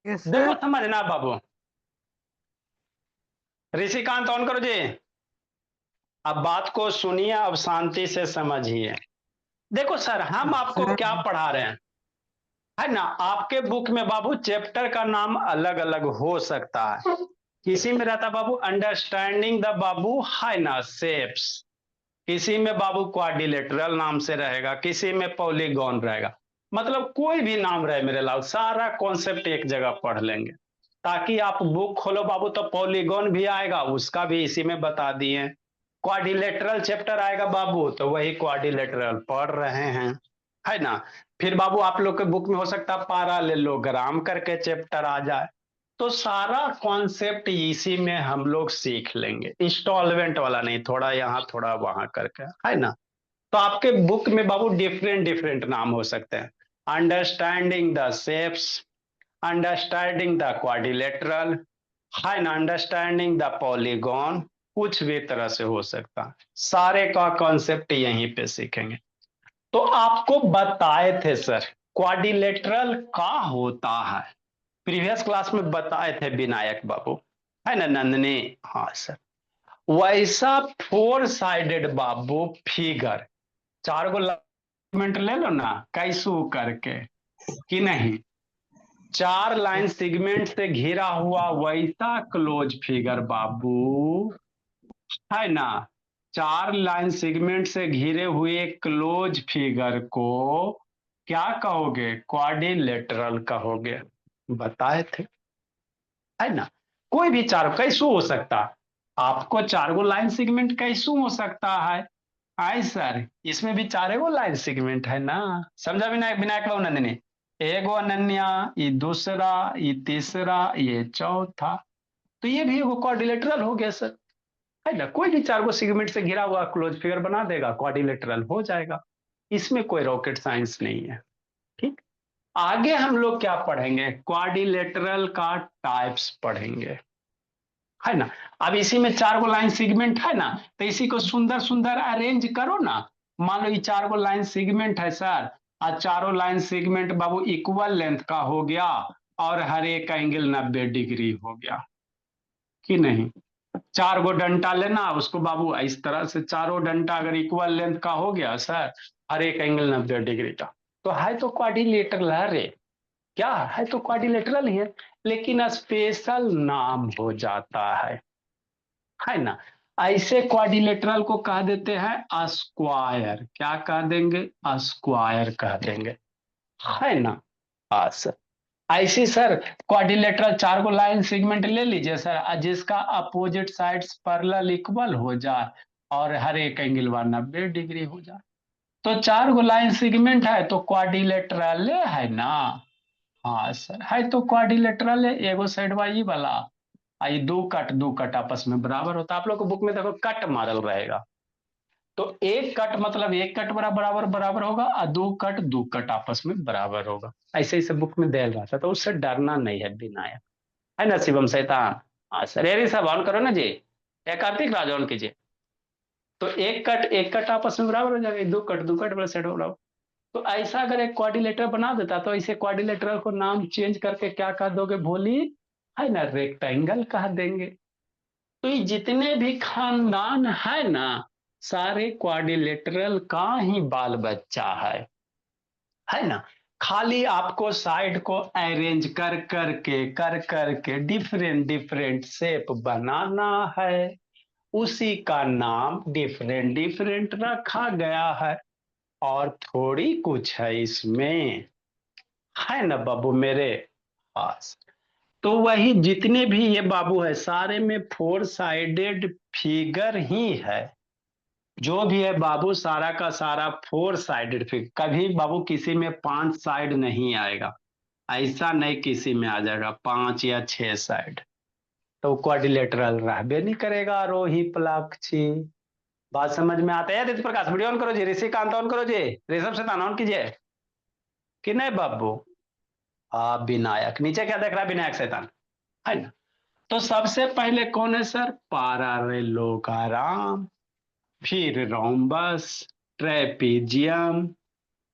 Yes देखो sir. समझना बाबू। Rishikant on करो जी। अब बात को सुनिए, अब शांति से समझिए। देखो सर, हम आपको सर क्या पढ़ा रहे हैं, है ना। आपके बुक में बाबू चैप्टर का नाम अलग अलग हो सकता है। किसी में रहता बाबू अंडरस्टैंडिंग द बाबू, है ना, शेप्स। किसी में बाबू क्वाड्रिलेटरल नाम से रहेगा, किसी में पॉलीगॉन रहेगा। मतलब कोई भी नाम रहे मेरे लाल, सारा कॉन्सेप्ट एक जगह पढ़ लेंगे। ताकि आप बुक खोलो बाबू तो पॉलीगॉन भी आएगा, उसका भी इसी में बता दिए। क्वाड्रिलेटरल चैप्टर आएगा बाबू तो वही क्वाड्रिलेटरल पढ़ रहे हैं, है ना। फिर बाबू आप लोग के बुक में हो सकता है पैरालेलोग्राम करके चैप्टर आ जाए। तो सारा कॉन्सेप्ट इसी में हम लोग सीख लेंगे, इंस्टॉलमेंट वाला नहीं, थोड़ा यहाँ थोड़ा वहां करके, है ना। तो आपके बुक में बाबू डिफरेंट डिफरेंट नाम हो सकते हैं। Understanding the shapes, understanding the quadrilateral, है ना, अंडरस्टैंडिंग द पॉलीगॉन। कुछ भी तरह से हो सकता है, सारे का कॉन्सेप्ट यहीं पे सीखेंगे। तो आपको बताए थे सर, क्वाड्रिलेटरल का होता है, प्रीवियस क्लास में बताए थे विनायक बाबू, है ना नंदनी। हाँ सर, वैसा फोर साइडेड बाबू फिगर, चार गो सेगमेंट ले लो ना कैसू करके, कि नहीं, चार लाइन सेगमेंट से घिरा हुआ वैसा क्लोज फिगर बाबू, है ना। चार लाइन सेगमेंट से घिरे हुए क्लोज फिगर को क्या कहोगे, क्वाड्रिलेटरल कहोगे। बताए थे, है ना। कोई भी चार कैसू हो सकता, आपको चार गो लाइन सेगमेंट कैसू हो सकता है। आई सर, इसमें भी चार गो लाइन सेगमेंट है ना। समझा विनायक, विनायक बाबू नंदनी। एगो अनन्या, ये दूसरा, ये तीसरा, ये चौथा। तो ये भी एगो क्वाड्रिलेटरल हो गया सर, है ना। कोई भी चार गो सेगमेंट से घिरा हुआ क्लोज फिगर बना देगा, क्वाड्रिलेटरल हो जाएगा। इसमें कोई रॉकेट साइंस नहीं है। ठीक। आगे हम लोग क्या पढ़ेंगे, क्वाड्रिलेटरल का टाइप्स पढ़ेंगे, है ना। अब इसी में चार गो लाइन सेगमेंट है ना, तो इसी को सुंदर सुंदर अरेंज करो ना। मान लो ये चार गो लाइन सेगमेंट है सर, और चारों लाइन सेगमेंट बाबू इक्वल लेंथ का हो गया, और हर एक एंगल 90 डिग्री हो गया, कि नहीं। चार गो डंटा लेना उसको बाबू इस तरह से, चारों डंटा अगर इक्वल लेंथ का हो गया सर, हर एक एंगल 90 डिग्री का, तो है तो क्वाड्रिलेटरल है रे। क्या है, तो क्वाड्रिलेटरल ही है। लेकिन स्पेशल नाम हो जाता है ना। ऐसे क्वाड्रिलेटरल को कह देते हैं स्क्वायर, क्या कह देंगे, स्क्वायर कह देंगे, है ना। हाँ सर। ऐसी सर क्वाड्रिलेटरल चार को लाइन सेगमेंट ले लीजिए सर, जिसका अपोजिट साइड्स पैरेलल इक्वल हो जाए, और हर एक एंगल 90 डिग्री हो जाए, तो चार गो लाइन सेगमेंट है तो क्वाड्रिलेटरल है ना। हाँ सर, है तो क्वाड्रिलेटरल है, एगो साइड वाई वाला। आई दो कट आपस में बराबर होता है। आप लोग को बुक में देखो कट मॉडल रहेगा, तो एक कट मतलब एक कट बराबर बराबर होगा, और दो कट आपस में बराबर होगा। ऐसे ही सब बुक में दे रहा था, तो उससे डरना नहीं है विनायक, है ना शिवम शैतान। हाँ सर, ये सब ऑन करो ना जी, ये कार्तिक राज ऑन कीजिए। तो एक कट आपस में बराबर हो जाएगा, दो कट वाला सेट हो रहा हो। तो ऐसा अगर एक क्वाड्रिलेटर बना देता, तो ऐसे क्वाड्रिलेटर को नाम चेंज करके क्या कह दोगे भोली, है ना, रेक्टेंगल कह देंगे। तो ये जितने भी खानदान है ना, सारे क्वाड्रिलेटरल का ही बाल बच्चा है ना। खाली आपको साइड को अरेंज कर करके डिफरेंट डिफरेंट शेप बनाना है, उसी का नाम डिफरेंट डिफरेंट रखा गया है। और थोड़ी कुछ है इसमें, है ना बाबू मेरे पास। तो वही जितने भी ये बाबू है, सारे में फोर साइडेड फिगर ही है। जो भी है बाबू सारा का सारा फोर साइडेड फिगर, कभी बाबू किसी में पांच साइड नहीं आएगा। ऐसा नहीं किसी में आ जाएगा पांच या छह साइड, तो क्वाड्रिलेटरल रहबे नहीं करेगा रोही प्लाक्षी। बात समझ में आता है आदित्य प्रकाश, वीडियो ऑन करो जी, ऋषिकांत ऑन करो जी, ऋषभ शैतान ऑन कीजिए, कि नहीं बाबू। विनायक नीचे क्या देख रहा है, विनायक शैतान, है ना। तो सबसे पहले कौन है सर, पारालेलोग्राम, फिर rhombus, trapezium,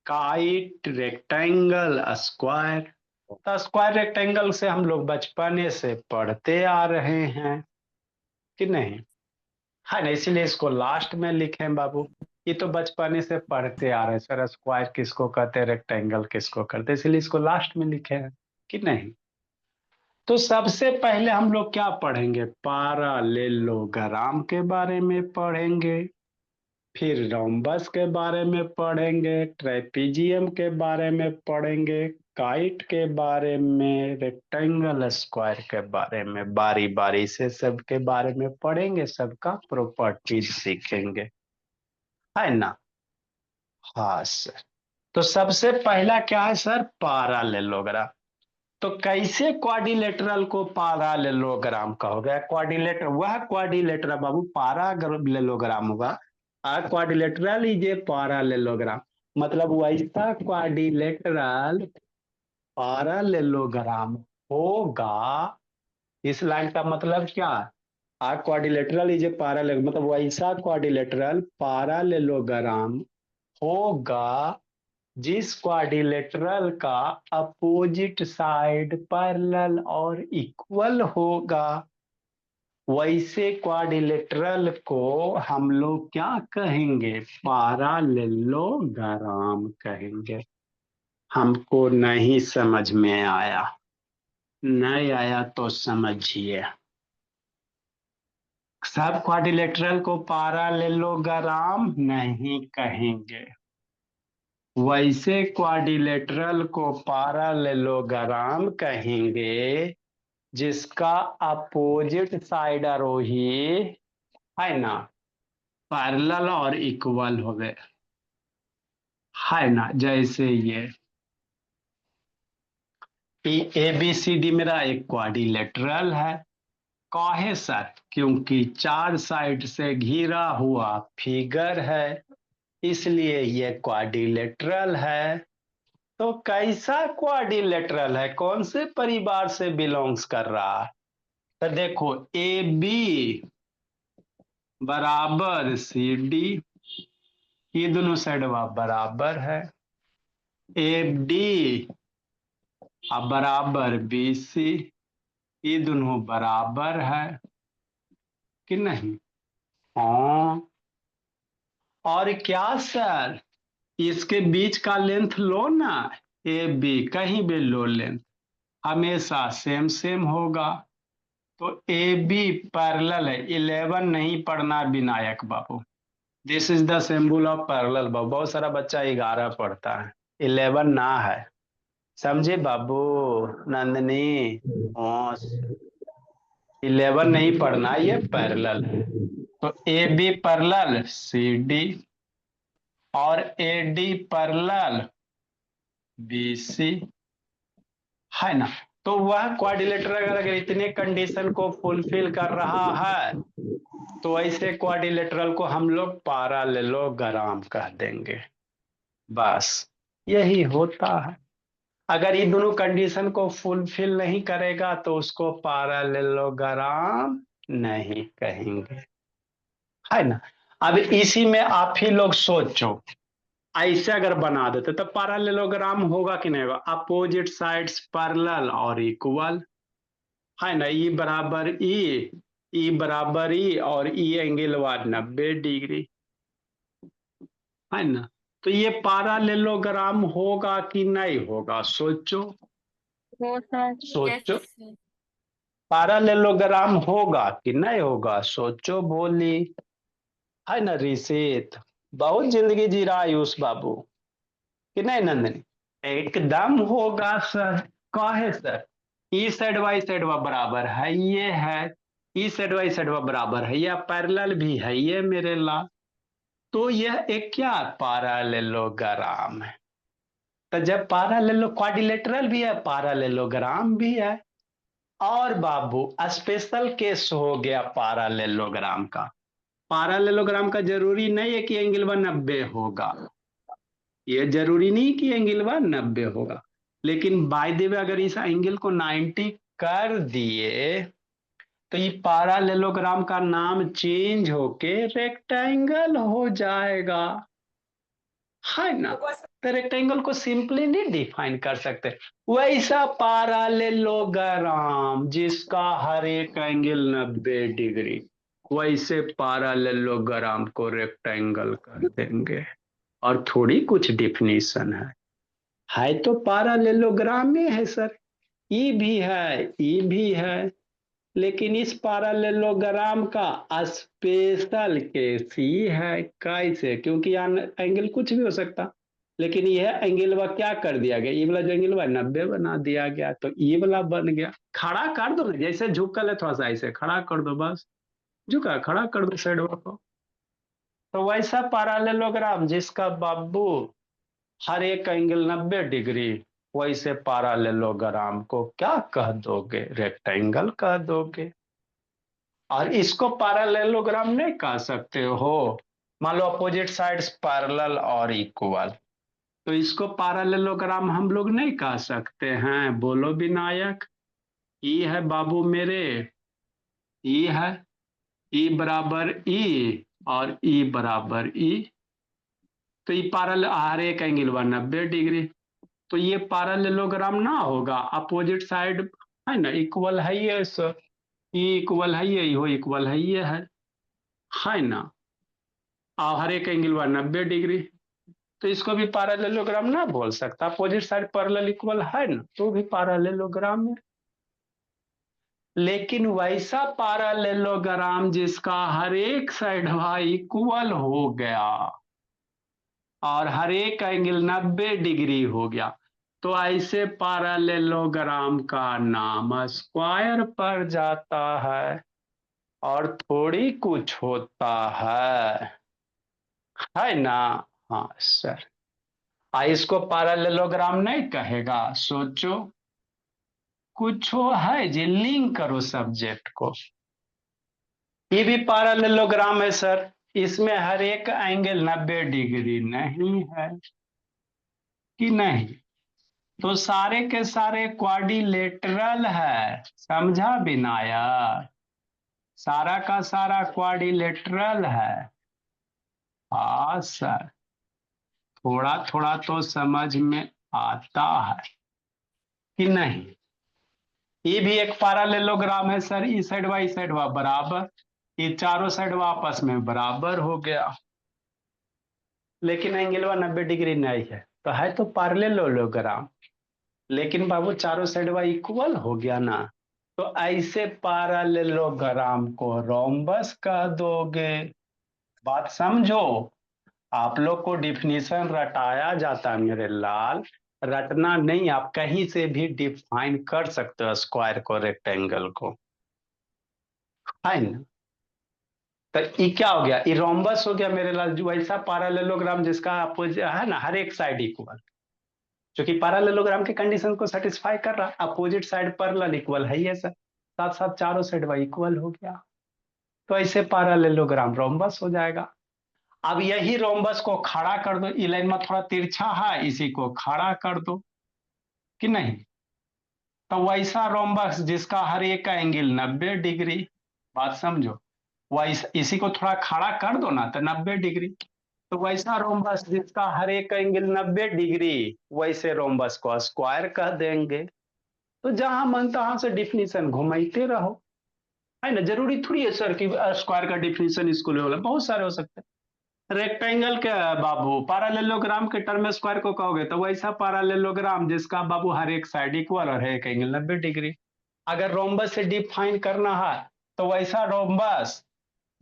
kite, rectangle, square, तो स्क्वायर रेक्टेंगल से हम लोग बचपने से पढ़ते आ रहे हैं कि नहीं, है ना, इसीलिए इसको लास्ट में लिखें बाबू। ये तो बचपने से पढ़ते आ रहे हैं सर, स्क्वायर किसको कहते हैं, रेक्टेंगल किसको कहते हैं, इसलिए इसको लास्ट में लिखे हैं कि नहीं। तो सबसे पहले हम लोग क्या पढ़ेंगे, पैरेललोग्राम के बारे में पढ़ेंगे, फिर रोम्बस के बारे में पढ़ेंगे, ट्रेपीजियम के बारे में पढ़ेंगे, काइट के बारे में, रेक्टेंगल स्क्वायर के बारे में, बारी बारी से सबके बारे में पढ़ेंगे, सबका प्रॉपर्टीज सीखेंगे, है ना। हाँ सर। तो सबसे पहला क्या है सर, पैरेललोग्राम। तो कैसे क्वाड्रिलेटरल को पैरेललोग्राम कहोगे, क्वाड्रिलेटर वह क्वाड्रिलेटर बाबू पैरेललोग्राम होगा, क्वाड्रिलेटरल इज ए पैरेललोग्राम, मतलब वैसा क्वाड्रिलेटरल पैरेललोग्राम होगा। इस लाइन का मतलब क्या है, क्वाड्रिलेटरल इज ए पैरेलल, मतलब वैसा क्वाड्रिलेटरल पैरेललोग्राम होगा जिस क्वाड्रिलेटरल का अपोजिट साइड पैरेलल और इक्वल होगा, वैसे क्वाड्रिलेटरल को हम लोग क्या कहेंगे, पैरेललोग्राम कहेंगे। हमको नहीं समझ में आया, नहीं आया तो समझिए। सब क्वाड्रिलेटरल को पैरेललोग्राम नहीं कहेंगे, वैसे क्वाड्रिलेटरल को पैरेललोग्राम कहेंगे जिसका अपोजिट साइड आरोही, है ना, पैरेलल और इक्वल हो गए, है ना। जैसे ये ए बी सी डी मेरा एक क्वाड्रिलेटरल है, काहे सर, क्योंकि चार साइड से घिरा हुआ फिगर है, इसलिए ये क्वाड्रिलेटरल है। तो कैसा क्वाड्रिलेटरल है, कौन से परिवार से बिलोंग्स कर रहा है, तो देखो ए बी बराबर सी डी, ये दोनों साइड बराबर है, ए डी बराबर बी सी, ये दोनों बराबर है कि नहीं। हाँ, और क्या सर, इसके बीच का लेंथ लो ना, ए बी कहीं भी लो लेंथ, हमेशा सेम सेम होगा। तो ए बी पैरेलल है, 11 नहीं पढ़ना Vinayak babu, this is the symbol of parallel बाबू, बहुत सारा बच्चा 11 पढ़ता है, 11 ना है, समझे बाबू, नंदनी। हाँ, 11 नहीं पढ़ना, ये पैरेलल है। तो A B parallel C D, और A D parallel B C, है ना। तो वह क्वाड्रिलेटरल अगर इतने कंडीशन को फुलफिल कर रहा है, तो ऐसे क्वाड्रिलेटरल को हम लोग पैरेललोग्राम कह देंगे, बस यही होता है। अगर ये दोनों कंडीशन को फुलफिल नहीं करेगा तो उसको पैरेललोग्राम नहीं कहेंगे, है ना। अब इसी में आप ही लोग सोचो, ऐसे अगर बना देते तो पैरेललोग्राम होगा कि नहीं होगा, अपोजिट साइड्स पैरेलल और इक्वल, है ना, ई बराबर ई बराबर ई, और ई एंगल 90 डिग्री, है ना। तो ये पैरेललोग्राम होगा कि नहीं होगा, सोचो हो सर। सोचो, यस। पैरेललोग्राम होगा कि नहीं होगा, सोचो बोली, है ना रिसित, बहुत जिंदगी जी रहा आयुष बाबू कि नहीं नंदनी, एकदम होगा सर। काहे सर, ई साइड वाई साइड वा बराबर है, ये है, ई साइड वाई साइड वा बराबर है, या पैरेलल भी है ये मेरे ला, तो यह एक क्या पैरेललोग्राम है। तो जब पैरेललो क्वाड्रिलेटरल भी है, पैरेललोग्राम भी है, और बाबू स्पेशल केस हो गया पैरेललोग्राम का, पैरेललोग्राम का जरूरी नहीं है कि एंगल 90 होगा, ये जरूरी नहीं कि एंगल 90 होगा, लेकिन बाय द वे अगर इस एंगल को 90 कर दिए तो ये पैरेललोग्राम का नाम चेंज होके रेक्टेंगल हो जाएगा, है ना। तो रेक्टेंगल को सिंपली नहीं डिफाइन कर सकते। वैसा पैरालेलोग्राम जिसका हर एक एंगल 90 डिग्री, वैसे पैरालेलोग्राम को रेक्टेंगल कर देंगे। और थोड़ी कुछ डिफिनीशन है तो पैरालेलोग्राम में है सर। ई भी है, ई भी है, लेकिन इस पैरालेलोग्राम का स्पेशल केस ही है। कैसे? क्योंकि यहाँ एंगल कुछ भी हो सकता, लेकिन यह एंगल वा क्या कर दिया गया, ये वाला जो एंगल वा 90 बना दिया गया, तो ये वाला बन गया। खड़ा कर दो ना, जैसे झुकल है थोड़ा सा ऐसे खड़ा कर दो, बस झुका खड़ा कर दो साइड को। तो वैसा पैरालेलोग्राम जिसका बाबू हर एक एंगल 90 डिग्री, वैसे पैरालेलोग्राम को क्या कह दोगे? रेक्टेंगल कह दोगे। और इसको पैरेललोग्राम नहीं कह सकते हो। मान लो अपोजिट साइड्स पैरेलल और इक्वल, तो इसको पैरेललोग्राम हम लोग नहीं कह सकते हैं। बोलो विनायक। ई है बाबू मेरे, ई है, ई बराबर ई और ई बराबर ई। तो ये पैरेलल हर एक एंगल 90 डिग्री, तो ये पैरेललोग्राम ना होगा। अपोजिट साइड है ना इक्वल है, ये सर, ई इक्वल है, ये हो इक्वल है ना। और हर एक एंगल 90 डिग्री, तो इसको भी पैरेललोग्राम ना बोल सकता। अपोजिट साइड पैरेलल इक्वल है ना, तो भी पैरेललोग्राम है। लेकिन वैसा पैरेललोग्राम जिसका हर एक साइड इक्वल हो गया और हर एक एंगल 90 डिग्री हो गया, तो ऐसे पैरेललोग्राम का नाम स्क्वायर पर जाता है और थोड़ी कुछ होता है ना। हाँ सर। इसको पैरेललोग्राम नहीं कहेगा, सोचो। कुछ हो है जी, लिंक करो सब्जेक्ट को। ये भी पैरेललोग्राम है सर, इसमें हर एक एंगल 90 डिग्री नहीं है कि नहीं। तो सारे के सारे क्वाड्रिलेटरल है, समझा विनायक? सारा का सारा क्वाड्रिलेटरल है। हाँ सर, थोड़ा थोड़ा तो समझ में आता है कि नहीं। ये भी एक पैरेललोग्राम है सर, ई साइड वाई साइड वा बराबर, ये चारों साइड आपस में बराबर हो गया, लेकिन एंगल वा 90 डिग्री नहीं है, तो है तो पैरेललोग्राम। लेकिन बाबू चारों साइड वा इक्वल हो गया ना, तो ऐसे पैरेललोग्राम को रोम्बस कह दोगे। बात समझो। आप लोग को डिफिनीशन रटाया जाता है मेरे लाल, रटना नहीं, आप कहीं से भी डिफाइन कर सकते हो स्क्वायर को, रेक्टेंगल को, है ना। तो ये क्या हो गया? ये रोम्बस हो गया मेरे लाल, जो ऐसा पैरेललोग्राम जिसका अपोजिट है ना हर एक साइड इक्वल, जो कि पैरेललोग्राम के कंडीशन को सेटिस्फाई कर रहा। अपोजिट साइड पैरेलल इक्वल है ये सर, साथ साथ चारों साइड वह इक्वल हो गया, तो ऐसे पैरेललोग्राम रोम्बस हो जाएगा। अब यही रोम्बस को खड़ा कर दो, ई लाइन में थोड़ा तिरछा है, इसी को खड़ा कर दो कि नहीं। तो वैसा रोम्बस जिसका हर एक का एंगल 90 डिग्री, बात समझो। वैसा इसी को थोड़ा खड़ा कर दो ना, तो 90 डिग्री। तो वैसा रोम्बस जिसका हर एक का एंगल 90 डिग्री, वैसे रोम्बस को स्क्वायर कह देंगे। तो जहां मन तहां से डिफिनीशन घुमाते रहो, है ना। जरूरी थोड़ी है सर कि स्क्वायर का डिफिनीशन इसको ले लो, बहुत सारे हो सकते हैं। रेक्टेंगल के बाबू पैरेललोग्राम के टर्म में स्क्वायर को कहोगे, तो वैसा पैरेललोग्राम जिसका बाबू हर एक साइड इक्वल और एक एंगल 90 डिग्री। अगर रोम्बस से डिफाइन करना है, तो वैसा रोम्बस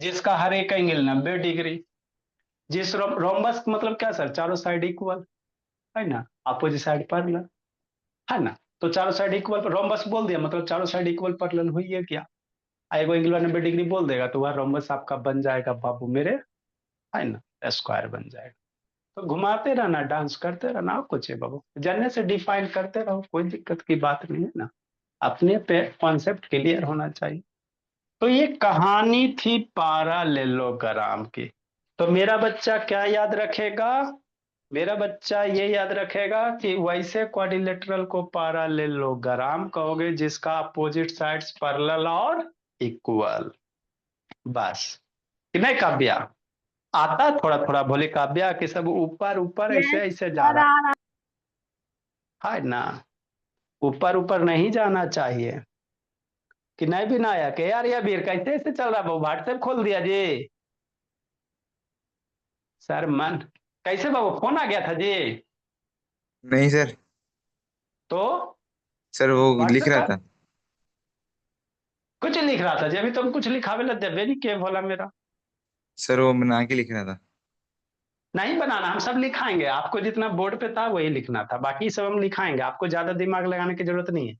जिसका हर एक एंगल 90 डिग्री। जिस रोम्बस मतलब क्या सर? चारों साइड इक्वल, है ना, अपोजिट साइड पैरेलल, है ना। तो चारों साइड इक्वल पर रोम्बस बोल दिया, मतलब चारों साइड इक्वल पैरेलल हुई है क्या। एगो एंगल 90 डिग्री बोल देगा, तो वह रोम्बस आपका बन जाएगा बाबू मेरे, है ना, स्क्वायर बन जाएगा। तो घुमाते रहना, डांस करते रहना, और कुछ है बाबू, जानने से डिफाइन करते रहो, कोई दिक्कत की बात नहीं है ना। अपने पे कॉन्सेप्ट क्लियर होना चाहिए। तो ये कहानी थी पैरेललोग्राम की। तो मेरा बच्चा क्या याद रखेगा? मेरा बच्चा ये याद रखेगा कि वैसे क्वाड्रिलेटरल को पैरेललोग्राम कहोगे जिसका अपोजिट साइड्स पैरेलल और इक्वल, बस। कि नहीं काव्या? आता है थोड़ा थोड़ा बोले काव्या कि सब ऊपर ऊपर ऐसे यस ऐसे जा सर रहा आ रहा। है ना। ऊपर ऊपर नहीं जाना चाहिए। कि नहीं भी ना आया कि यार ये वीर कैसे ऐसे चल रहा है, व्हाट्सएप खोल दिया जी। सर मन कैसे बाबू फोन आ गया था जी। नहीं सर। तो सर वो लिख व्हाट्सएप रहा का था। कुछ लिख रहा था जी, अभी तुम कुछ लिखावे लग देवे नहीं के बोला मेरा। सर वो बना के लिख रहा था। नहीं बनाना, हम सब लिखाएंगे, आपको जितना बोर्ड पे था वही लिखना था, बाकी सब हम लिखाएंगे, आपको ज्यादा दिमाग लगाने की जरूरत नहीं है।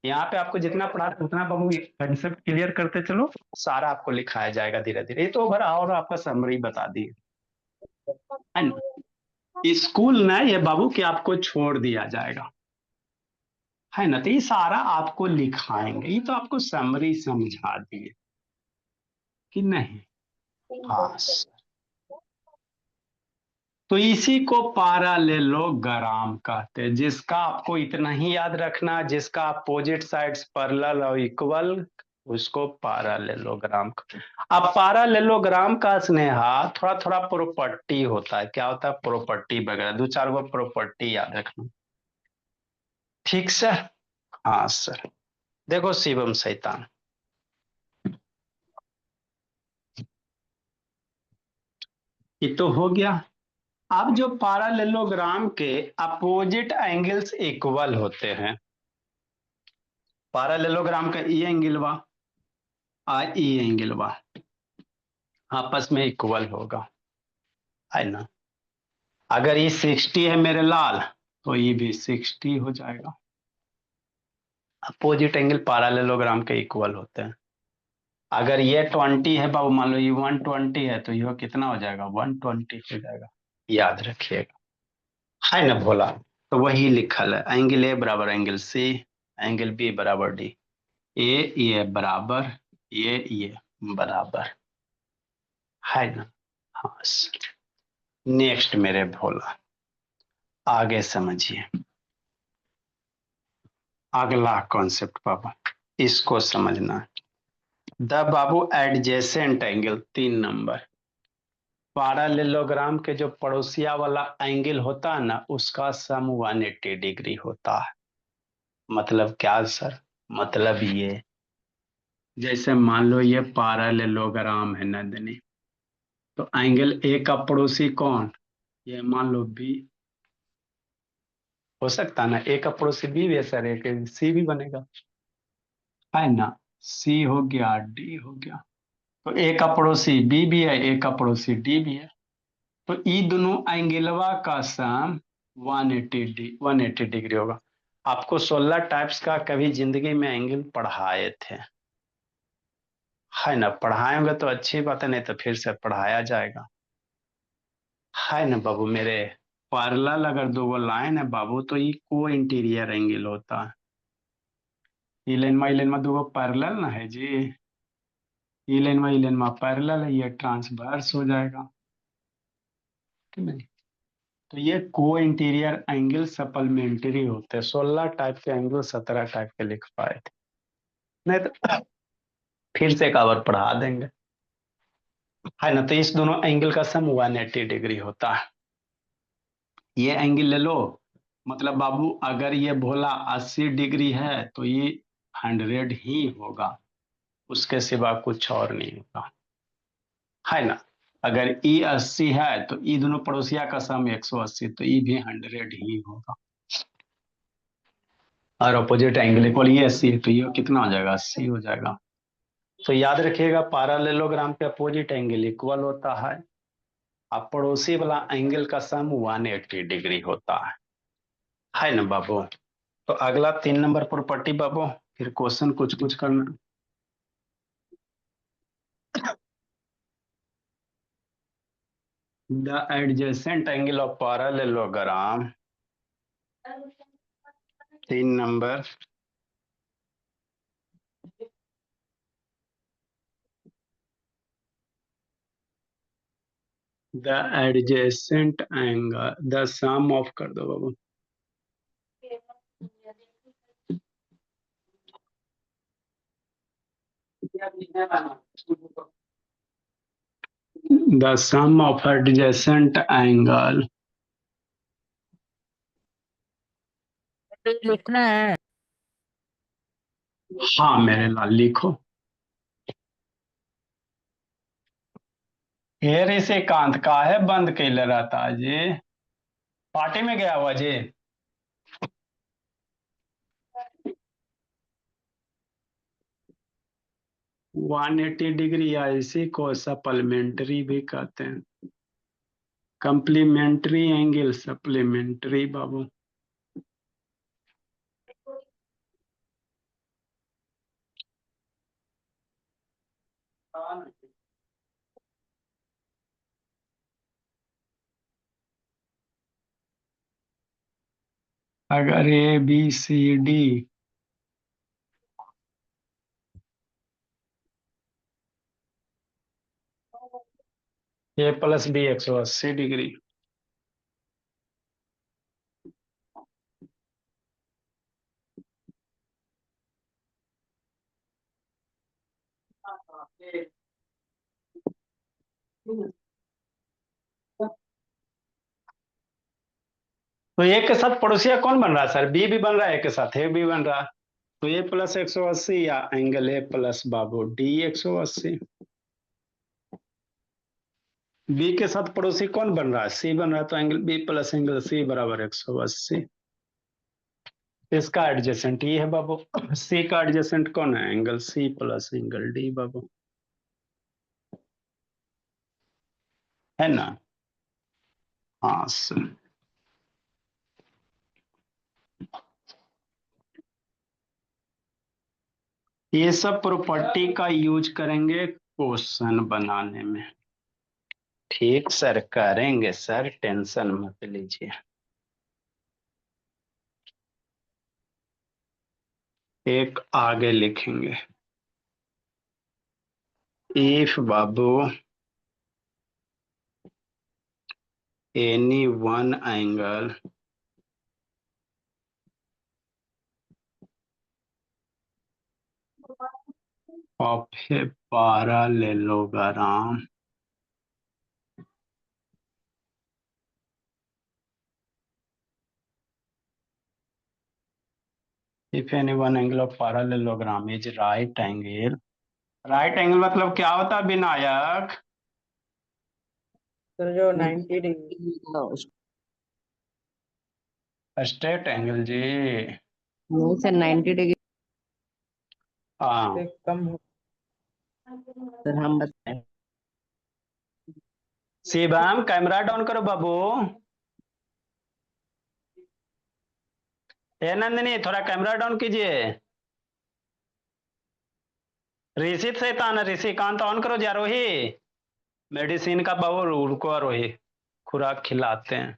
यहाँ पे आपको जितना पढ़ा उतना बाबू कंसेप्ट क्लियर करते चलो, सारा आपको लिखाया जाएगा धीरे धीरे। ये तो ओवर और आपका समरी बता दिए है ना। स्कूल ना ये बाबू कि आपको छोड़ दिया जाएगा है ना, तो ये सारा आपको लिखाएंगे, ये तो आपको समरी समझा दिए कि नहीं। हाँ तो इसी को पैरेललोग्राम कहते हैं, जिसका आपको इतना ही याद रखना, जिसका अपोजिट साइड्स पैरेलल और इक्वल, उसको पैरेललोग्राम। अब पैरेललोग्राम का स्नेहा थोड़ा थोड़ा प्रॉपर्टी होता है, क्या होता है प्रॉपर्टी वगैरह, दो चार गो प्रॉपर्टी याद रखना। ठीक सर। हाँ सर। देखो शिवम शैतान, ये तो हो गया। अब जो पैरेललोग्राम के अपोजिट एंगल्स इक्वल होते हैं, पैरेललोग्राम का ई एंगल वा ई एंगल वा आपस में इक्वल होगा है ना। अगर ये 60 है मेरे लाल, तो ये भी 60 हो जाएगा। अपोजिट एंगल पैरेललोग्राम के इक्वल होते हैं। अगर ये 20 है बाबू, मान लो ये 120 है, तो ये कितना हो जाएगा 120 हो जाएगा। याद रखिएगा है ना भोला। तो वही लिखल है, एंगल ए बराबर एंगल सी, एंगल बी बराबर डी, ये बराबर ये बराबर है ना। हाँ नेक्स्ट मेरे भोला, आगे समझिए अगला कॉन्सेप्ट बाबा, इसको समझना। The Babu adjacent angle 3 number, parallelogram के जो पड़ोसिया वाला एंगल होता है ना, उसका सम 180 डिग्री होता है। मतलब क्या सर, मतलब ये जैसे मान लो ये पैरेललोग्राम है नंदनी, तो एंगल ए का पड़ोसी कौन, ये मान लो बी, हो सकता है ना ए का पड़ोसी बी भी है सर, एक सी भी बनेगा है ना। सी हो गया डी हो गया, तो ए का पड़ोसी बी भी है, ए का पड़ोसी डी भी है, तो ई दोनों एंगलवा का सम 180 डिग्री होगा। आपको 16 टाइप्स का कभी जिंदगी में एंगल पढ़ाए थे है ना, पढ़ाएंगे तो अच्छी बात है, नहीं तो फिर से पढ़ाया जाएगा है ना बाबू मेरे। पैरेलल अगर दो लाइन है बाबू, तो ये को इंटीरियर एंगल होता है। ई लाइन में दो पैरेलल ना है जी, ई लाइन में पैरेलल है, ये ट्रांसवर्स हो जाएगा कि नहीं। तो ये को इंटीरियर एंगल सप्लीमेंट्री होते हैं, 16 टाइप के एंगल 17 टाइप के लिख पाए थे, नहीं तो फिर से एक आवर पढ़ा देंगे है ना। तो इस दोनों एंगल का सम 180 डिग्री होता है। ये एंगल ले लो, मतलब बाबू अगर ये भोला 80 डिग्री है, तो ये 100 ही होगा, उसके सिवा कुछ और नहीं होगा है ना। अगर ई 80 है, तो ई दोनों पड़ोसिया का सम 180, तो ई भी 100 ही होगा। और अपोजिट एंगल इक्वल ये 80 है, तो ये कितना हो जाएगा 80 हो जाएगा। तो याद रखिएगा पैरेललोग्राम के अपोजिट एंगल इक्वल होता है, अब पड़ोसी वाला एंगल का सम 180 डिग्री होता है ना बाबू। तो अगला 3 नंबर प्रॉपर्टी बाबू, फिर क्वेश्चन कुछ कुछ करना। The adjacent angle of parallelogram, 3 number, the adjacent angle the sum of कर दो बाबू, the sum of adjacent angle. लिखना है। हाँ मेरे लाल लिखो। हे ऋषिकांत का है बंद कैले रहता जी, पार्टी में गया हुआ जी। 180 डिग्री या इसी को सप्लीमेंट्री भी कहते हैं, कंप्लीमेंट्री एंगल सप्लीमेंट्री बाबू। अगर A B C D A plus B 180 degree, तो ए के साथ पड़ोसिया कौन बन रहा है सर? बी भी बन रहा है, ए के साथ ए भी बन रहा है, तो ए प्लस 180 या एंगल ए प्लस बाबू डी 180। बी के साथ पड़ोसी कौन बन रहा है? सी बन रहा है, तो angle B plus angle C बराबर 180। इसका एडजेसेंट ये है बाबू, सी का एडजेसेंट कौन है? Angle C plus angle D बाबू, है ना? हाँ सर। ये सब प्रॉपर्टी का यूज करेंगे क्वेश्चन बनाने में। ठीक सर, करेंगे सर, टेंशन मत लीजिए। एक आगे लिखेंगे, if Babu any one angle of a parallelogram if any one angle of parallelogram is right angle, right angle मतलब क्या होता है विनायक? सर जो 90 डिग्री स्ट्रेट एंगल जी। नहीं सर 90 डिग्री हाँ से कम हो। सर हम बताएं। शिवम कैमरा डाउन करो बाबू। ए नंदिनी थोड़ा कैमरा डाउन कीजिए। ऋषित शैतान ऋषिकांत ऑन करो जा रोही, मेडिसिन का बाबू रुको रोही, खुराक खिलाते हैं।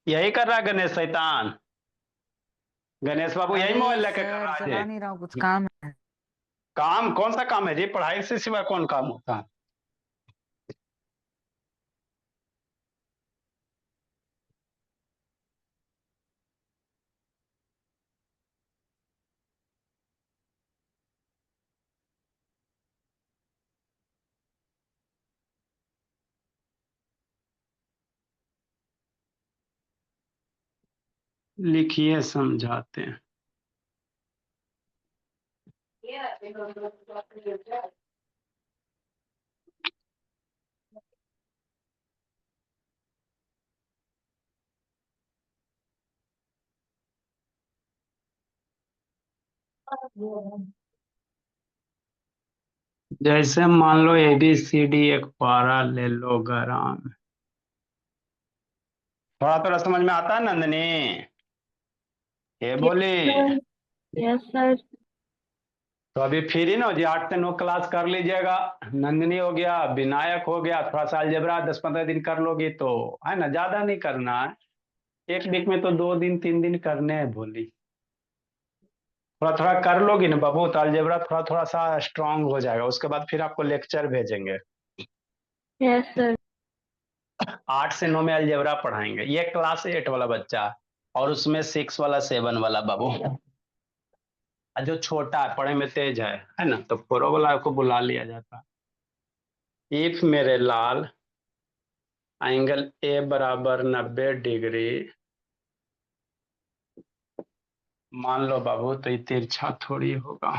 यही कर रहा है गणेश शैतान, गणेश बाबू यही मोबाइल लेके कर रहा है चला जी। नहीं रहा हूँ, कुछ काम है। काम कौन सा काम है जी? पढ़ाई से सिवा कौन काम होता है? लिखिए समझाते हैं। जैसे मान लो ए बी सी डी एक पैरेललोग्राम, थोड़ा थोड़ा समझ में आता है नंदनी? ये बोली यस सर। तो अभी फ्री ना हो जी, 8 से 9 क्लास कर लीजिएगा। नंदिनी हो गया, विनायक हो गया, थोड़ा सा अलजेब्रा 10-15 दिन कर लोगी तो है ना, ज्यादा नहीं करना है। एक वीक में तो 2 दिन 3 दिन करने हैं बोली। थोड़ा थोड़ा कर लोगी ना बाबू तो अलजेब्रा थोड़ा थोड़ा सा स्ट्रांग हो जाएगा, उसके बाद फिर आपको लेक्चर भेजेंगे। Yes sir. 8 से 9 में अलजेब्रा पढ़ाएंगे, ये क्लास 8 वाला बच्चा, और उसमें 6 वाला 7 वाला बाबू, और जो छोटा है पढ़े में तेज है ना, तो 4 वाला को बुला लिया जाता है। इफ मेरे लाल एंगल ए बराबर 90 डिग्री, मान लो बाबू, तो ये तिरछा थोड़ी होगा।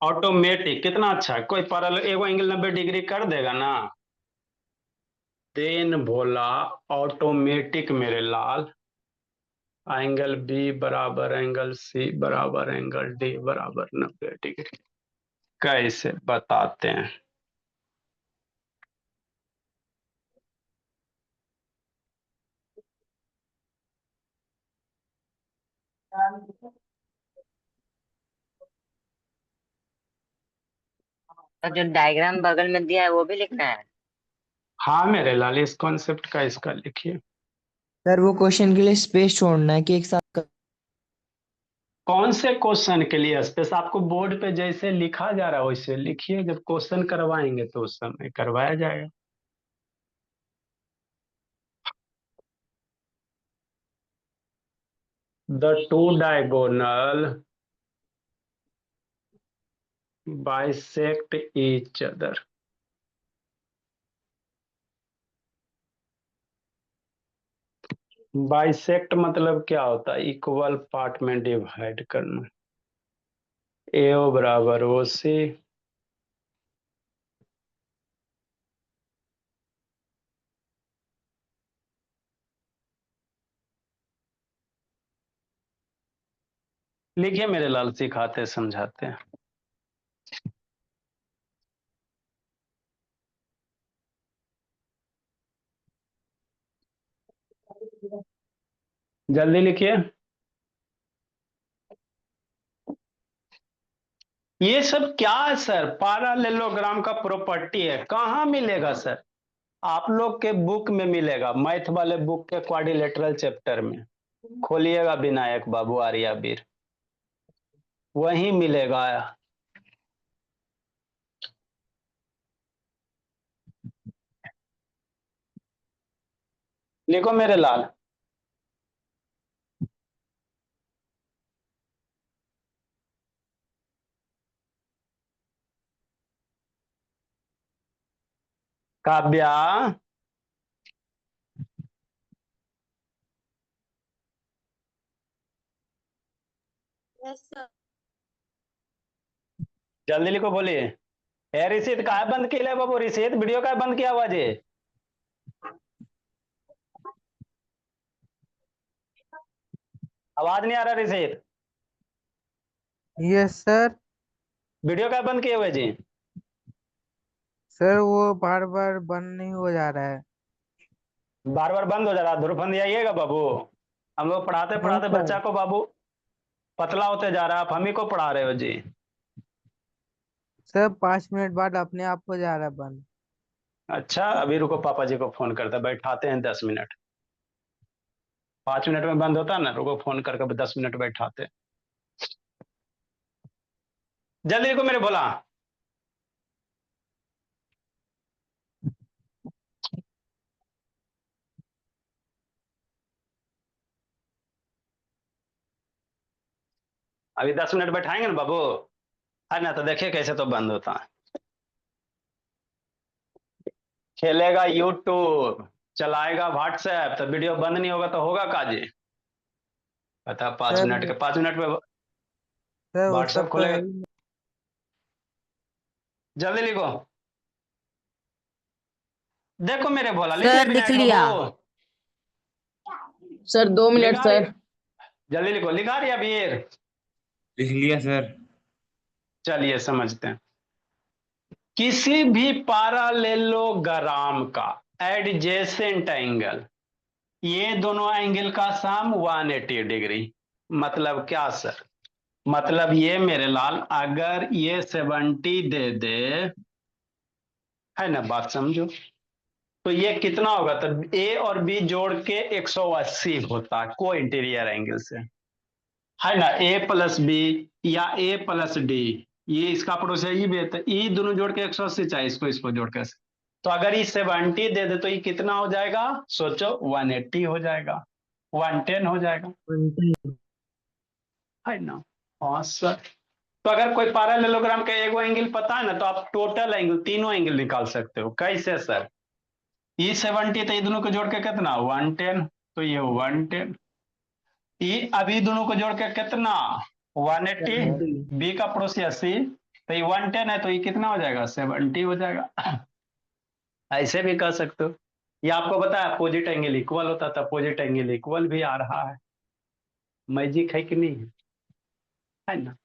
ऑटोमेटिक कितना अच्छा है, कोई पैरेलल एगो एंगल 90 डिग्री कर देगा ना। देन बोला ऑटोमेटिक मेरे लाल एंगल बी बराबर एंगल सी बराबर एंगल डी बराबर 90 डिग्री। कैसे बताते हैं? और जो डायग्राम बगल में दिया है वो भी लिखना है। हाँ मेरे लाल, इस कॉन्सेप्ट का इसका लिखिए। सर वो क्वेश्चन के लिए स्पेस छोड़ना है कि एक साथ कौन से क्वेश्चन के लिए स्पेस? आपको बोर्ड पे जैसे लिखा जा रहा है वैसे लिखिए, जब क्वेश्चन करवाएंगे तो उस समय करवाया जाएगा। The two diagonal bisect each other. Bisect मतलब क्या होता है? इक्वल पार्ट में डिवाइड करना। एओ बराबर ओ सी, लिखिए मेरे लाल, सिखाते समझाते हैं। जल्दी लिखिए। ये सब क्या है सर? पैरेललोग्राम का प्रॉपर्टी है, कहाँ मिलेगा सर? आप लोग के बुक में मिलेगा, मैथ वाले बुक के क्वाड्रिलेटरल चैप्टर में। खोलिएगा विनायक बाबू आर्यावीर, वहीं मिलेगा। लिखो मेरे लाल। काव्या, जल्दी लिखो, बोलिए। ए रिसीत काय बंद केलंय बाबू? रिसीत व्हिडिओ काय बंद किया आवाज है? आवाज नहीं आ रहा रिसीत। Yes sir. वीडियो काय बंद किए हुए जी? सर वो बार बार बंद नहीं हो जा रहा है। बार बार बंद हो जा रहा है, धुरफंदी आइएगा बाबू। हम लोग पढ़ाते नहीं पढ़ाते सर। बच्चा को बाबू पतला होते जा रहा है, आप हम ही को पढ़ा रहे हो जी। सर 5 मिनट बाद अपने आप हो जा रहा है बंद। अच्छा, अभी रुको, पापा जी को फोन करते हैं, बैठाते हैं 10 मिनट। 5 मिनट में बंद होता है ना, रुको फोन करके 10 मिनट बैठाते हैं। जल्दी लिखो मेरे भोला। अभी 10 मिनट बैठाएंगे ना बाबू, है ना? तो देखिए कैसे तो बंद होता है। खेलेगा यूट्यूब, चलाएगा व्हाट्सएप, तो वीडियो बंद नहीं होगा तो होगा काजी? बता, 5 मिनट के सर 5 मिनट में सर वो व्हाट्सएप सब तो है खोलेगा। ही नहीं। जल्दी लिखो। देखो मेरे भोला, लिख ले सर लिख विनायक लिया। बाबू। सर 2 मिनट लिखा रही, सर। जल्दी लिखो, लिखा रही वीर। लिख लिया सर। चलिए समझते हैं। किसी भी पैरेललोग्राम का एडजेसेंट एंगल, ये दोनों एंगल का सम 180 डिग्री। मतलब क्या सर? मतलब ये मेरे लाल, अगर ये 70 दे दे, है ना, बात समझो, तो ये कितना होगा? तो ए और बी जोड़ के 180 होता है को इंटीरियर एंगल से, है ना? ए प्लस बी या ए प्लस डी ये इसका पड़ोसी ई भी है, तो ई दोनों जोड़ के 180 चाहिए, इसको जोड़ के। तो अगर ये 70 दे दे तो ये कितना हो जाएगा, सोचो 180 हो जाएगा, 110 हो जाएगा, है ना। हाँ सर। तो अगर कोई पैरेललोग्राम का एगो एंगल पता है ना, तो आप टोटल एंगल, तीनों एंगल निकाल सकते हो। कैसे सर? ये 70 तो ये दोनों को जोड़ के कितना 110, तो ये 110, ये अभी दोनों को जोड़ के कितना 180, बी का पड़ोसी 80, तो ये 110 है, तो ये कितना हो जाएगा 70 हो जाएगा। ऐसे भी कर सकते हो। ये आपको बताया अपोजिट एंगल इक्वल होता था, अपोजिट एंगल इक्वल भी आ रहा है। मैजिक है कि नहीं है ना।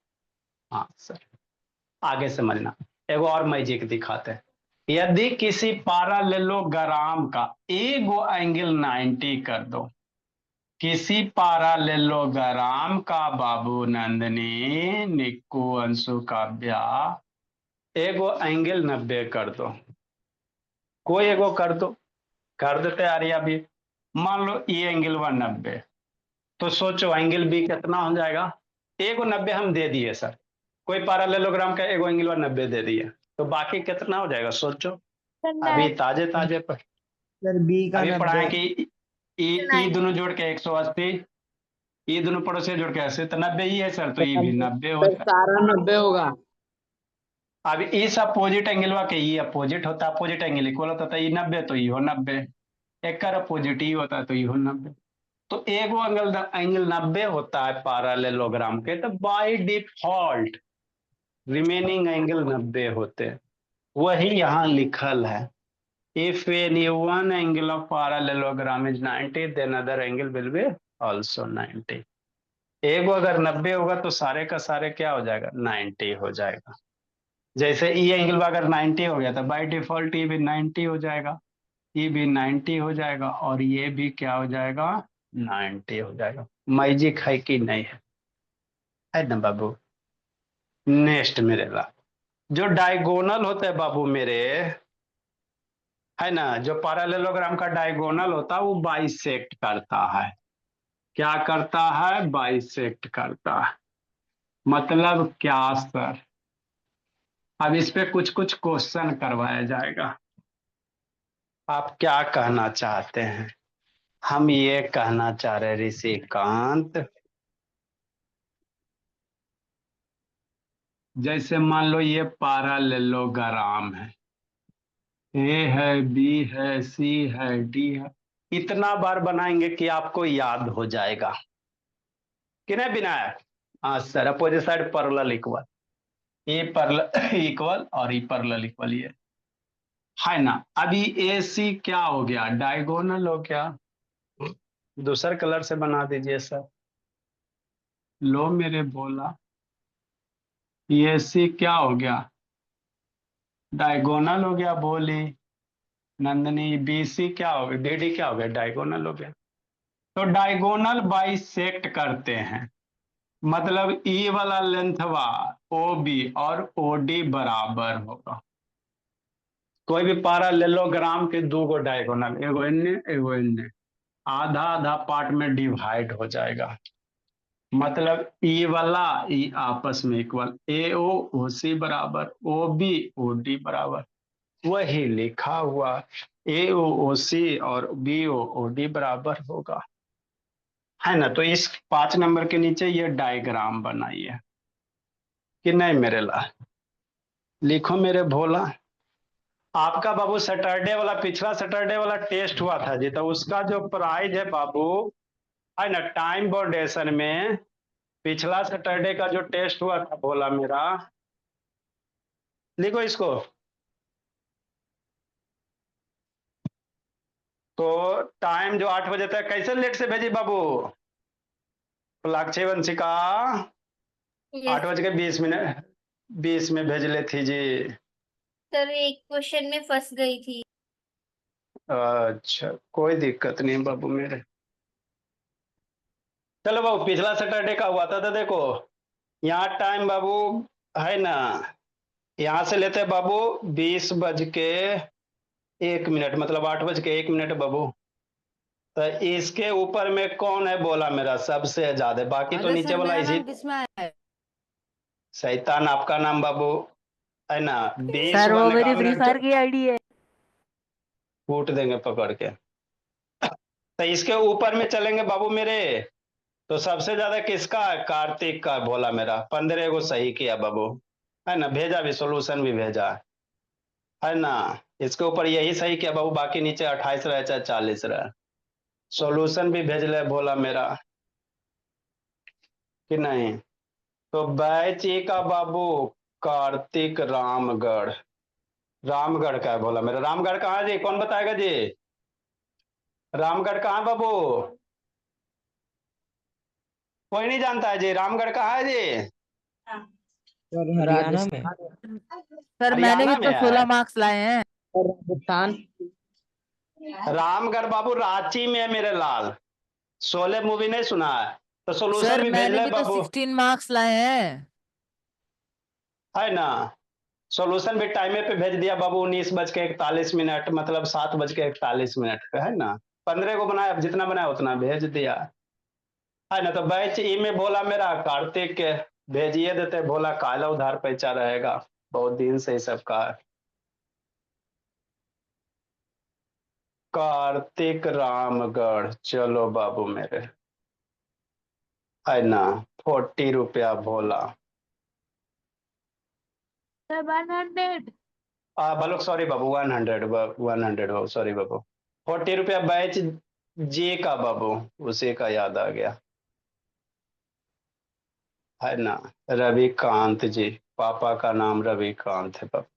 हाँ सर, आगे समझना। एगो और मैजिक दिखाते हैं। यदि किसी पैरेललोग्राम का एगो एंगल 90 कर दो, किसी पैरेललोग्राम का बाबू नंदनी, निक्कू, अंशु, काव्या, एगो एंगल 90 कर दो, कोई एगो कर दो, कर देते आर्या भी। मान लो ये एंगल 190, तो सोचो एंगल बी कितना हो जाएगा। एगो 90 हम दे दिए सर, कोई पैरेललोग्राम का एगो एंगल 90 दे दिए, तो बाकी कितना हो जाएगा सोचो। अभी ताजे ताजे पर सर बी का अभी पढ़ाए 90। कि ई दोनों जोड़ के 180, ये दोनों पड़ोसी जोड़ के 80, तो 90 ही है सर, तो ये भी 90 होता है। सारा 90 होगा। अब इस अपोजिट एंगल का ये अपोजिट होता है, अपोजिट एंगल इक्वल होता है, ये 90 तो ये हो 90, एक का अपोजिट ही होता है तो ये हो 90। तो एगो एंगल 90 होता है पैरेललोग्राम के, तो बाय डिफॉल्ट रिमेनिंग एंगल 90 होते हैं। वही यहाँ लिखल है, if any one angle of parallelogram is 90 then other angle will be also 90। एगो अगर 90 होगा तो सारे का सारे क्या हो जाएगा 90 हो जाएगा। जैसे ई एंगल अगर 90 हो गया तो बाय डिफॉल्ट ये भी 90 हो जाएगा, ये भी 90 हो जाएगा, और ये भी क्या हो जाएगा 90 हो जाएगा। मैजिक है कि नहीं है ना बाबू। नेक्स्ट मेरे ला, जो डायगोनल होते हैं बाबू मेरे, है ना, जो पैरेललोग्राम का डायगोनल होता है वो बाइसेक्ट करता है। क्या करता है? बाइसेक्ट करता है। मतलब क्या सर? अब इस पे कुछ कुछ क्वेश्चन करवाया जाएगा। आप क्या कहना चाहते हैं? हम ये कहना चाह रहे ऋषिकांत, जैसे मान लो ये पैरेललोग्राम है, ए है, बी है, सी है, डी है, इतना बार बनाएंगे कि आपको याद हो जाएगा कि नहीं विनायक? हाँ sir, opposite side parallel equal, ए पैरेलल इक्वल और ई पैरेलल इक्वल, ये है ना। अभी ए सी क्या हो गया? डायगोनल हो गया। दूसरे कलर से बना दीजिए सर। लो मेरे बोला, ये सी क्या हो गया? डायगोनल हो गया। बोली नंदनी, बी सी क्या हो गया? डी डी क्या हो गया? डायगोनल हो गया। तो डायगोनल बाइसेक्ट करते हैं, मतलब ई वाला लेंथवा ओ बी और ओ डी बराबर होगा। कोई भी पैरेललोग्राम के दो गो डायगोनल, एगो इन्ने एगो इन्ने, आधा आधा पार्ट में डिवाइड हो जाएगा। मतलब ई वाला ई आपस में इक्वल, ए ओ सी बराबर, ओ बी ओ डी बराबर, वही लिखा हुआ ए ओ सी और बी ओ डी बराबर होगा, है ना। तो इस 5 नंबर के नीचे ये डायग्राम बनाइए कि नहीं मेरे ला। लिखो मेरे भोला। आपका बाबू सैटरडे वाला, पिछला सैटरडे वाला टेस्ट हुआ था जी, तो उसका जो प्राइज है बाबू, है ना, टाइम बाउंडेशन में पिछला सैटरडे का जो टेस्ट हुआ था भोला मेरा, लिखो इसको। तो टाइम जो 8 बजे तक, कैसे लेट से भेजी बाबू? लाक्षी का 8:20 20 में भेज ले थी जी। सर एक क्वेश्चन में फंस गई थी। अच्छा, कोई दिक्कत नहीं बाबू मेरे। चलो बाबू, पिछला सैटरडे का हुआ था, तो देखो यहाँ टाइम बाबू, है ना, यहाँ से लेते हैं बाबू 20:01, मतलब 8:01 बाबू। तो इसके ऊपर में कौन है बोला मेरा सबसे ज्यादा, बाकी तो नीचे वाला इसी शैतान आपका नाम बाबू है ना, 20 सर वो 1 मेरी का फ्री मिनट फायर की आईडी है। कूट देंगे पकड़ के। तो इसके ऊपर में चलेंगे बाबू मेरे, तो सबसे ज्यादा किसका है? कार्तिक का। भोला मेरा 15 को सही किया बाबू, है ना, भेजा भी, सोल्यूशन भी भेजा है ना। इसके ऊपर यही सही किया बाबू, बाकी नीचे 28 रहे चाहे 40 रहे, सॉल्यूशन भी भेज ले भोला मेरा कि नहीं। तो बैच ए का बाबू कार्तिक रामगढ़, रामगढ़ का है भोला मेरा। रामगढ़ कहाँ है जी, कौन बताएगा जी? रामगढ़ कहाँ है बाबू? कोई नहीं जानता है जी, रामगढ़ कहाँ है जी? सर हरियाणा में। सर मैंने भी हरियाणा में तो 16 है। मार्क्स लाए हैं। और राजस्थान। रामगढ़ बाबू रांची में है मेरे लाल। शोले मूवी नहीं सुना है? तो सोल्यूशन सर भी भेज मैंने ले भी तो बाबू, 16 मार्क्स लाए हैं। है ना। सॉल्यूशन भी टाइमे पे भेज दिया बाबू, 19:41, मतलब 7:41 का, है ना। 15 को बनाया, अब जितना बनाया उतना भेज दिया, है ना। तो बैच ई में भोला मेरा कार्तिक के भेजिए देते, भोला काला उधार पैसा रहेगा, बहुत दिन से ही सबका है। कार्तिक रामगढ़, चलो बाबू मेरे, है ना। 40 रुपया भोला। सर 100। बोलो सॉरी बाबू, 100, 100 बाबू, सॉरी बाबू। 40 रुपया बैच जे का बाबू, उसी का याद आ गया, है ना। रविकांत जी, पापा का नाम रविकांत है बाबू।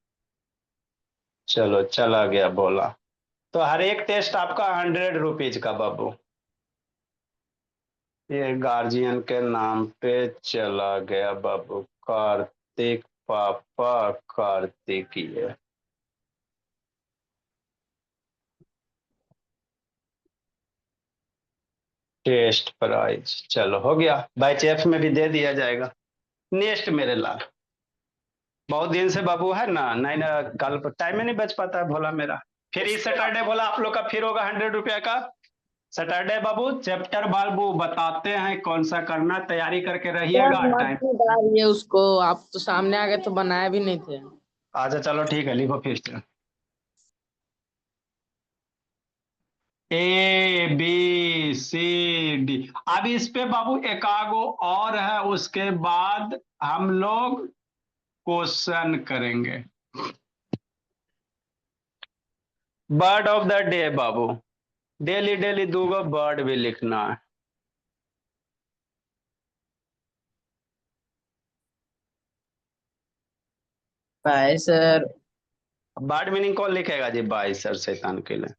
चलो चला गया बोला। तो हर एक टेस्ट आपका 100 रुपीज का बाबू, ये गार्जियन के नाम पे चला गया बाबू। कार्तिक पापा कार्तिकीय, टेस्ट प्राइज, चलो हो गया। बैच एफ में भी दे दिया जाएगा। नेक्स्ट मेरे लाल, बहुत दिन से बाबू है ना, नहीं ना, कल टाइम में नहीं बच पाता है भोला मेरा। फिर इस सैटरडे भोला आप लोग का फिर होगा 100 रुपया का सैटरडे बाबू। चैप्टर बाबू बताते हैं कौन सा करना, तैयारी करके रहिएगा। सर मत टाइम निकालिए उसको, आप तो सामने आ गए तो बनाया भी नहीं थे। अच्छा चलो ठीक है, लिखो फिर से। ABCD। अब इस पे बाबू एकागो और है, उसके बाद हम लोग क्वेश्चन करेंगे। Bird of the day Babu, daily daily 2 bird भी लिखना है। Bye sir. बर्ड मीनिंग कौन लिखेगा जी? बाई सर, शैतान के लिए।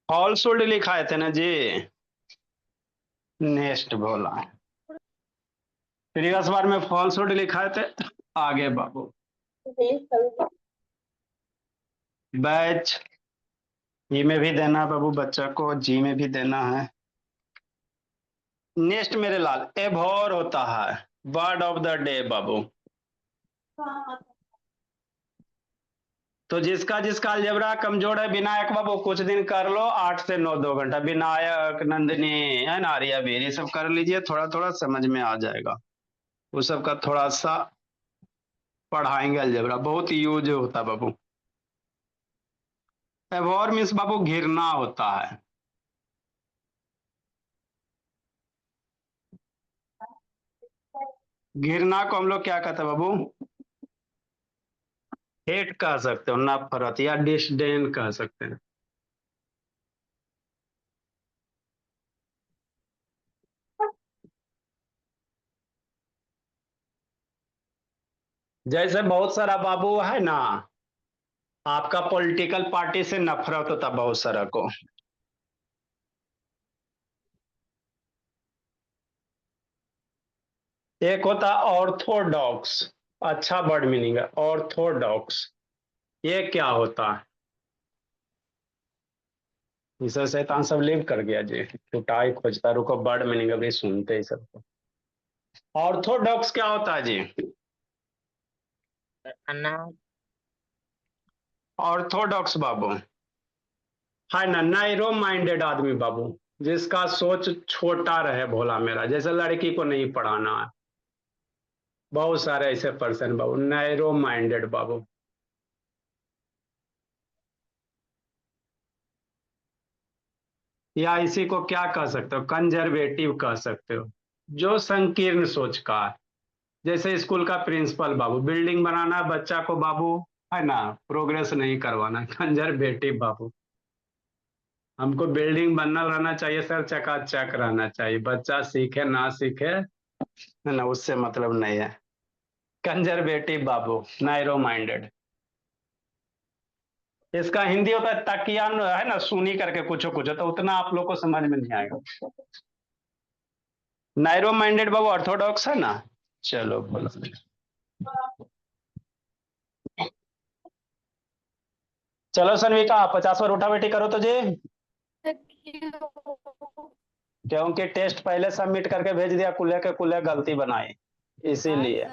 फॉल्सुड लिखाए थे ना जी। नेक्स्ट बोला, प्रीवियस बार में फॉल्सुड लिखाए थे। आगे बाबू, बैच ई में भी देना है बाबू, बच्चा को जी में भी देना है। नेक्स्ट मेरे लाल, एभोर होता है, बर्ड ऑफ द डे बाबू। तो जिसका जिसका अलजेब्रा कमजोर है, विनायक बाबू कुछ दिन कर लो, 8 से 9 2 घंटा, विनायक, नंदिनी, है ना, आर्या वीर, ये सब कर लीजिए, थोड़ा थोड़ा समझ में आ जाएगा। वो सब का थोड़ा सा पढ़ाएंगे, अलजेब्रा बहुत यूज होता है बाबू। एभोर मीन्स बाबू घिरना होता है। घिरना को हम लोग क्या कहते हैं बाबू? हेट कह सकते हो, नफरत, या डिसडेन कह सकते हैं। जैसे बहुत सारा बाबू है ना, आपका पॉलिटिकल पार्टी से नफरत होता बहुत सारा को। एक होता ऑर्थोडॉक्स, अच्छा वर्ड मीनिंग है ऑर्थोडॉक्स। ये क्या होता है? इसे शैतान सब लिव कर गया जी, छुटाई खोजता, रुको वर्ड मीनिंग अभी सुनते ही सबको। ऑर्थोडॉक्स क्या होता है जी? अन्ना। ऑर्थोडॉक्स बाबू है ना, नैरो माइंडेड आदमी बाबू, जिसका सोच छोटा रहे भोला मेरा, जैसे लड़की को नहीं पढ़ाना है। बहुत सारे ऐसे पर्सन बाबू, नैरो माइंडेड बाबू। या इसी को क्या कह सकते हो, कंजर्वेटिव कह सकते हो, जो संकीर्ण सोच का है। जैसे स्कूल का प्रिंसिपल बाबू, बिल्डिंग बनाना है बच्चा को बाबू, है ना, प्रोग्रेस नहीं करवाना, कंजर्वेटिव बाबू। हमको बिल्डिंग बनना रहना चाहिए सर, चकाचक रहना चाहिए, बच्चा सीखे ना सीखे, है ना, उससे मतलब नहीं है। कंजर्वेटिव बाबू, नैरो माइंडेड। इसका हिंदी होता है तकिया, है ना, सुनी करके कुछ कुछ, तो उतना आप लोग को समझ में नहीं आएगा। नैरो माइंडेड बाबू ऑर्थोडॉक्स है ना। चलो बोलो। चलो सनविका 50 बार उठा बैठी करो तो जी, क्योंकि टेस्ट पहले सबमिट करके भेज दिया, कुल्ले के कुल्ले गलती बनाई इसीलिए।